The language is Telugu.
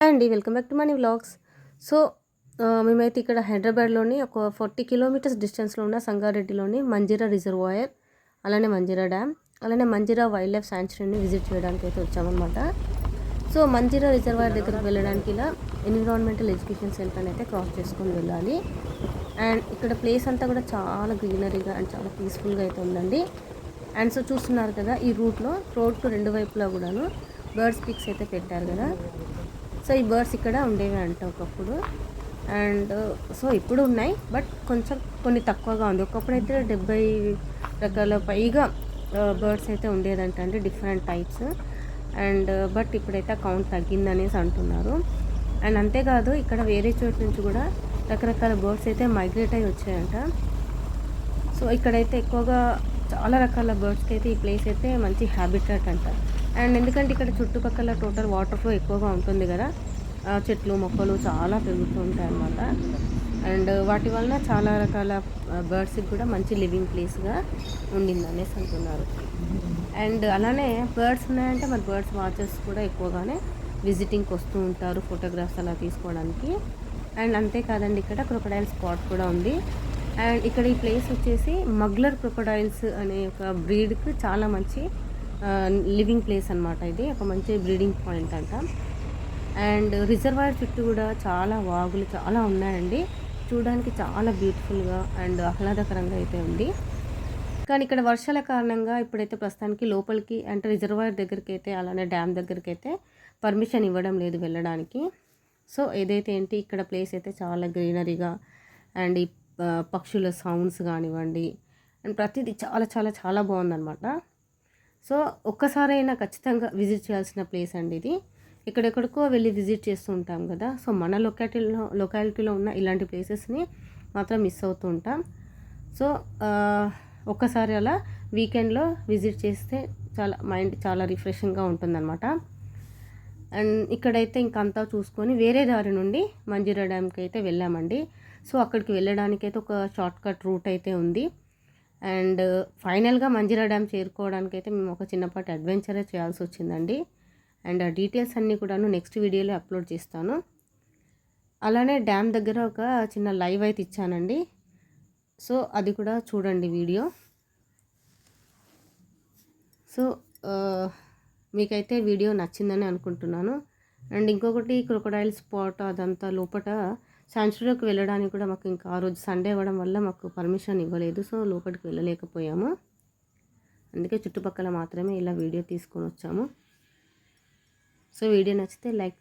హాయ్ అండి, welcome back to money vlogs. So మేమైతే ఇక్కడ హైదరాబాద్లోని ఒక 40 కిలోమీటర్స్ డిస్టెన్స్లో ఉన్న సంగారెడ్డిలోని మంజీరా రిజర్వాయర్, అలానే మంజీరా డ్యామ్, అలానే మంజీరా వైల్డ్ లైఫ్ శాంక్చురీని విజిట్ చేయడానికి అయితే వచ్చామన్నమాట. సో మంజీరా రిజర్వాయర్ దగ్గరికి వెళ్ళడానికి ఇలా ఎన్విరాన్మెంటల్ ఎడ్యుకేషన్ సెంటర్ అయితే క్రాస్ చేసుకొని వెళ్ళాలి. అండ్ ఇక్కడ ప్లేస్ అంతా కూడా చాలా గ్రీనరీగా అండ్ చాలా పీస్ఫుల్గా అయితే ఉందండి. అండ్ సో చూస్తున్నారు కదా, ఈ రోడ్కు రెండు వైపులా కూడాను బర్డ్స్ పిక్స్ అయితే పెట్టారు కదా. సో ఈ బర్డ్స్ ఇక్కడ ఉండేవి అంట ఒకప్పుడు, అండ్ సో ఇప్పుడు ఉన్నాయి, బట్ కొన్ని తక్కువగా ఉంది. ఒకప్పుడు అయితే 70 రకాల పైగా బర్డ్స్ అయితే ఉండేదంట అండి, డిఫరెంట్ టైప్స్. అండ్ బట్ ఇప్పుడైతే కౌంట్ తగ్గిందనేసి అంటున్నారు. అండ్ అంతేకాదు, ఇక్కడ వేరే చోటు నుంచి కూడా రకరకాల బర్డ్స్ అయితే మైగ్రేట్ అయ్యి వచ్చాయంట. సో ఇక్కడైతే ఎక్కువగా చాలా రకాల బర్డ్స్కి అయితే ఈ ప్లేస్ అయితే మంచి హ్యాబిటాట్ అంట. అండ్ ఎందుకంటే ఇక్కడ చుట్టుపక్కల టోటల్ వాటర్ ఫ్లో ఎక్కువగా ఉంటుంది కదా, చెట్లు మొక్కలు చాలా పెరుగుతూ ఉంటాయి అన్నమాట. అండ్ వాటి వలన చాలా రకాల బర్డ్స్కి కూడా మంచి లివింగ్ ప్లేస్గా ఉండింది అనేసి అంటున్నారు. అండ్ అలానే బర్డ్స్ ఉన్నాయంటే మరి బర్డ్స్ వాచెస్ కూడా ఎక్కువగానే విజిటింగ్కి వస్తూ ఉంటారు, ఫోటోగ్రాఫ్స్ అలా తీసుకోవడానికి. అండ్ అంతేకాదండి, ఇక్కడ క్రొకడైల్ స్పాట్ కూడా ఉంది. అండ్ ఇక్కడ ఈ ప్లేస్ వచ్చేసి మగ్లర్ క్రొకడైల్స్ అనే ఒక బ్రీడ్కి చాలా మంచి లివింగ్ ప్లేస్ అనమాట. ఇది ఒక మంచి బ్రీడింగ్ పాయింట్ అంట. అండ్ రిజర్వాయర్ చుట్టూ కూడా చాలా వాగులు చాలా ఉన్నాయండి, చూడడానికి చాలా బ్యూటిఫుల్గా అండ్ ఆహ్లాదకరంగా అయితే ఉంది. కానీ ఇక్కడ వర్షాల కారణంగా ఇప్పుడైతే ప్రస్తుతానికి లోపలికి అంటే రిజర్వాయర్ దగ్గరికి అయితే అలానే డ్యామ్ దగ్గరికి అయితే పర్మిషన్ ఇవ్వడం లేదు వెళ్ళడానికి. సో ఏదైతే ఏంటి, ఇక్కడ ప్లేస్ అయితే చాలా గ్రీనరీగా అండ్ ఈ పక్షుల సౌండ్స్ కానివ్వండి అండ్ ప్రతిదీ చాలా చాలా చాలా బాగుందన్నమాట. సో ఒక్కసారైనా ఖచ్చితంగా విజిట్ చేయాల్సిన ప్లేస్ అండి ఇది. ఎక్కడెక్కడికో వెళ్ళి విజిట్ చేస్తూ ఉంటాం కదా, సో మన లొకాలిటీలో ఉన్న ఇలాంటి ప్లేసెస్ని మాత్రం మిస్ అవుతూ ఉంటాం. సో ఒక్కసారి అలా వీకెండ్లో విజిట్ చేస్తే చాలా మైండ్ చాలా రిఫ్రెషింగ్గా ఉంటుందన్నమాట. అండ్ ఇక్కడైతే ఇంకంతా చూసుకొని వేరే దారి నుండి మంజీరా డ్యామ్కి అయితే వెళ్ళామండి. సో అక్కడికి వెళ్ళడానికైతే ఒక షార్ట్కట్ రూట్ అయితే ఉంది. అండ్ ఫైనల్గా మంజీరా డ్యామ్ చేరుకోవడానికైతే మేము ఒక చిన్నపాటి అడ్వెంచరే చేయాల్సి వచ్చిందండి. అండ్ ఆ డీటెయిల్స్ అన్నీ కూడాను నెక్స్ట్ వీడియోలో అప్లోడ్ చేస్తాను. అలానే డ్యామ్ దగ్గర ఒక చిన్న లైవ్ అయితే ఇచ్చానండి, సో అది కూడా చూడండి వీడియో. సో మీకైతే వీడియో నచ్చిందని అనుకుంటున్నాను. అండ్ ఇంకొకటి క్రొకడైల్ స్పాట్ అదంతా లోపల శాంక్చురీకి వెళ్ళడానికి కూడా మాకు ఇంకా ఆ రోజు సండే అవ్వడం వల్ల మాకు పర్మిషన్ ఇవ్వలేదు, సో లోపలికి వెళ్ళలేకపోయాము. అందుకే చుట్టుపక్కల మాత్రమే ఇలా వీడియో తీసుకొని వచ్చాము. సో వీడియో నచ్చితే లైక్